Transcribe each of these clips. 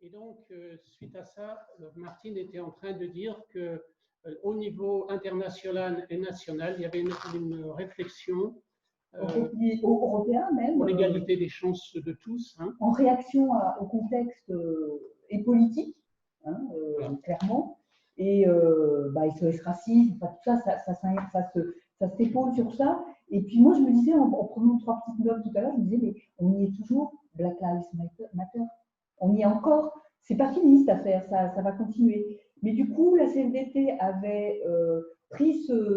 Et donc, suite à ça, Martine était en train de dire que au niveau international et national, il y avait une réflexion européen même, pour l'égalité des chances de tous. Hein. En réaction au contexte et politique, hein, voilà. Clairement. Et SOS Racisme, tout ça, ça s'épaule sur ça. Et puis moi, je me disais, en prenant 3 petites notes tout à l'heure, je me disais, mais on y est toujours, Black Lives Matter. On y est encore. C'est pas fini cette affaire, ça va continuer. Mais du coup, la CFDT avait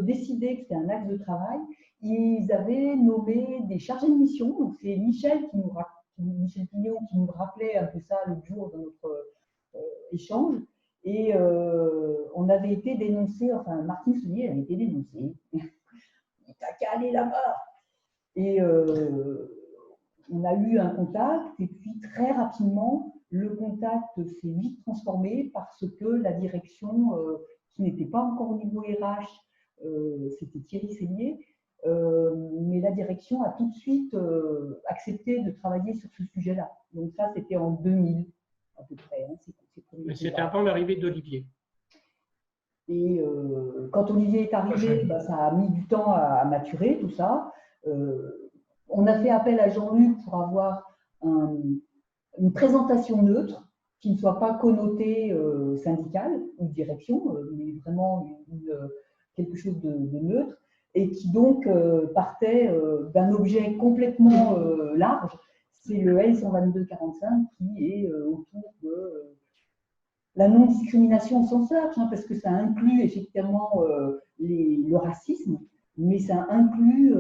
décidé que c'était un axe de travail. Ils avaient nommé des chargés de mission. Donc c'est Michel Pignot qui nous rappelait un peu ça l'autre jour dans notre échange. Et on avait été dénoncé, enfin Martine Soulier avait été dénoncée. Il t'a qu'à aller là-bas. Et on a eu un contact, et puis très rapidement, le contact s'est vite transformé parce que la direction, qui n'était pas encore au niveau RH, c'était Thierry Seignier, mais la direction a tout de suite accepté de travailler sur ce sujet-là. Donc ça, c'était en 2000 à peu près. Hein, mais c'était avant l'arrivée d'Olivier. Et quand Olivier est arrivé, ça a mis du temps à maturer tout ça. On a fait appel à Jean-Luc pour avoir une présentation neutre, qui ne soit pas connotée syndicale ou direction, mais vraiment quelque chose de neutre, et qui donc partait d'un objet complètement large. C'est le L122-45 qui est autour de la non-discrimination au sens large, hein, parce que ça inclut effectivement le racisme, mais ça inclut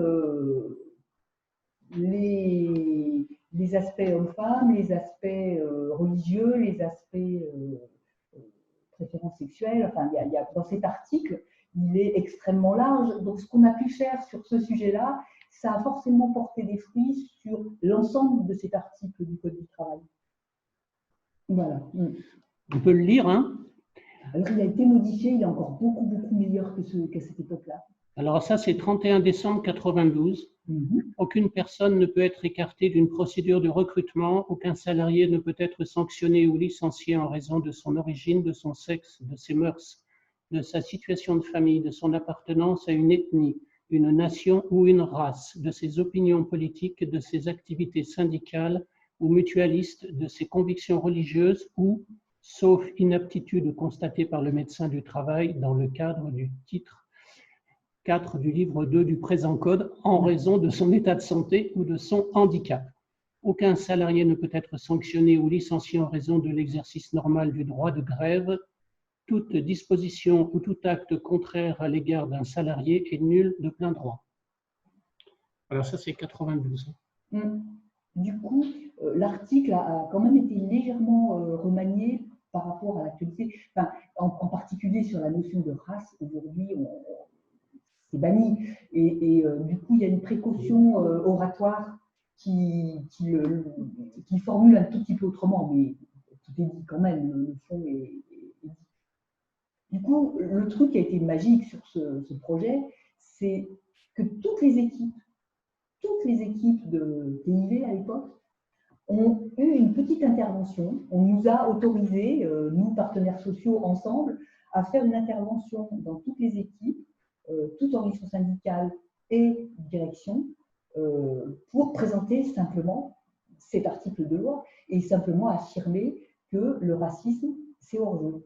les aspects hommes-femmes, les aspects religieux, les aspects préférences sexuelles. Enfin, dans cet article, il est extrêmement large. Donc, ce qu'on a pu faire sur ce sujet-là, ça a forcément porté des fruits sur l'ensemble de cet article du Code du travail. Voilà. On peut le lire, hein? Alors, il a été modifié, il est encore beaucoup meilleur qu'à cette époque-là. Alors ça, c'est 31 décembre 92. Aucune personne ne peut être écartée d'une procédure de recrutement. Aucun salarié ne peut être sanctionné ou licencié en raison de son origine, de son sexe, de ses mœurs, de sa situation de famille, de son appartenance à une ethnie, une nation ou une race, de ses opinions politiques, de ses activités syndicales ou mutualistes, de ses convictions religieuses ou, sauf inaptitude constatée par le médecin du travail dans le cadre du titre 4 du livre 2 du présent code, en raison de son état de santé ou de son handicap. Aucun salarié ne peut être sanctionné ou licencié en raison de l'exercice normal du droit de grève. Toute disposition ou tout acte contraire à l'égard d'un salarié est nul de plein droit. Alors ça, c'est 92. Du coup, l'article a quand même été légèrement remanié par rapport à l'actualité, enfin, en particulier sur la notion de race. Aujourd'hui, c'est banni. Et du coup, il y a une précaution oratoire qui formule un tout petit peu autrement, mais tout est dit quand même, le fond est dit. Du coup, le truc qui a été magique sur ce projet, c'est que toutes les équipes de TIV à l'époque ont eu une petite intervention. On nous a autorisé, nous, partenaires sociaux, ensemble, à faire une intervention dans toutes les équipes, toute organisation syndicale et direction, pour présenter simplement cet article de loi et simplement affirmer que le racisme, c'est hors jeu.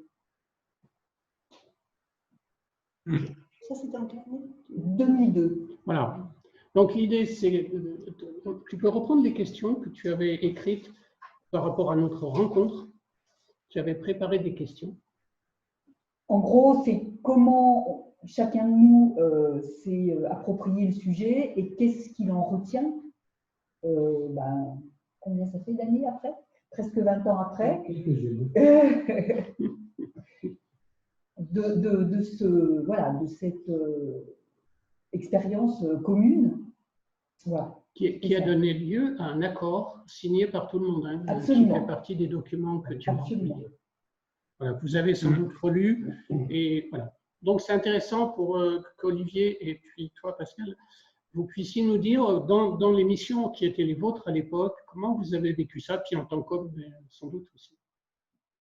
Ça, c'était en 2002. Voilà. Donc, l'idée, c'est… Tu peux reprendre les questions que tu avais écrites par rapport à notre rencontre. Tu avais préparé des questions. En gros, c'est comment chacun de nous s'est approprié le sujet et qu'est-ce qu'il en retient. Combien ça fait d'années après? Presque 20 ans après. de cette expérience commune. Voilà. Qui a donné lieu à un accord signé par tout le monde, hein, Absolument. qui fait partie des documents que tu as envoyés. Voilà, vous avez sans doute relu. Et voilà. Donc, c'est intéressant pour qu'Olivier et puis toi, Pascal, vous puissiez nous dire, dans les missions qui étaient les vôtres à l'époque, comment vous avez vécu ça, puis en tant qu'homme, sans doute aussi.